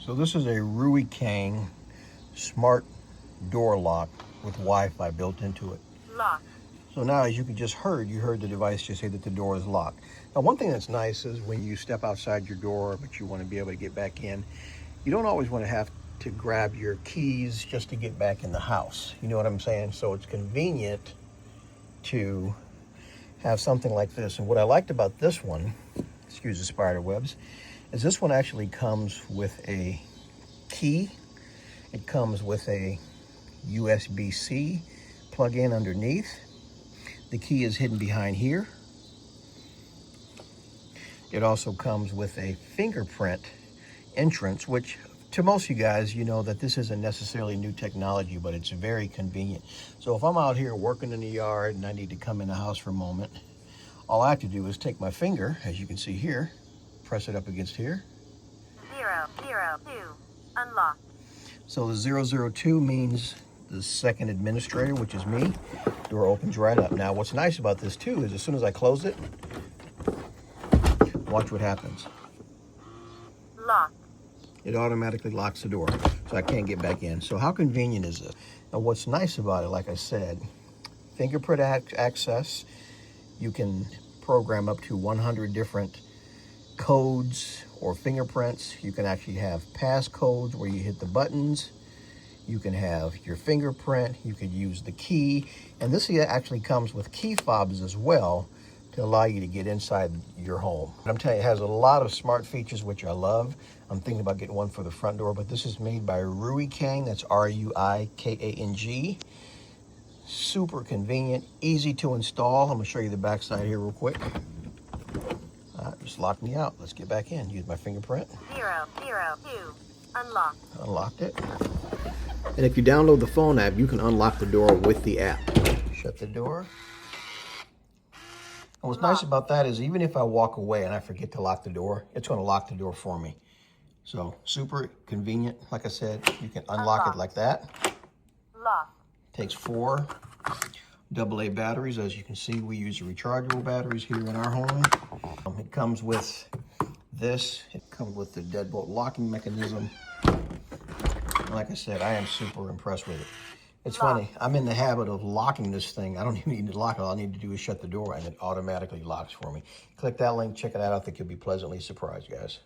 So this is a Rui Kang smart door lock with Wi-Fi built into it. Lock. So now, as you just heard, you heard the device just say that the door is locked. Now, one thing that's nice is when you step outside your door, but you want to be able to get back in, you don't always want to have to grab your keys just to get back in the house. You know what I'm saying? So it's convenient to have something like this. And what I liked about this one, excuse the spider webs, is this one actually comes with a key. It comes with a USB-C plug-in underneath. The key is hidden behind here. It also comes with a fingerprint entrance, which to most of you guys, you know that this isn't necessarily new technology, but it's very convenient. So if I'm out here working in the yard and I need to come in the house for a moment, all I have to do is take my finger, as you can see here, press it up against here. 002. Unlock. So the 002 means the second administrator, which is me. Door opens right up. Now, what's nice about this too is as soon as I close it, watch what happens. Lock. It automatically locks the door, so I can't get back in. So how convenient is this? Now, what's nice about it, like I said, fingerprint access. You can program up to 100 different codes or fingerprints. You can actually have passcodes where you hit the buttons. You can have your fingerprint. You could use the key. And this actually comes with key fobs as well to allow you to get inside your home. I'm telling you, it has a lot of smart features, which I love. I'm thinking about getting one for the front door, but this is made by Rui Kang. That's R-U-I-K-A-N-G. Super convenient, easy to install. I'm gonna show you the back side here real quick. Just locked me out. Let's get back in. Use my fingerprint. 002. Unlock. Unlocked it. And if you download the phone app, you can unlock the door with the app. Shut the door. And what's nice about that is even if I walk away and I forget to lock the door, it's going to lock the door for me. So super convenient. Like I said, you can unlock it like that. Lock. Takes 4 AA batteries. As you can see, we use rechargeable batteries here in our home. It comes with this. It comes with the Deadbolt locking mechanism. Like I said, I am super impressed with it. It's funny, I'm in the habit of locking this thing. I don't even need to lock it. All I need to do is shut the door and it automatically locks for me. Click that link, check it out. I think you'll be pleasantly surprised, guys.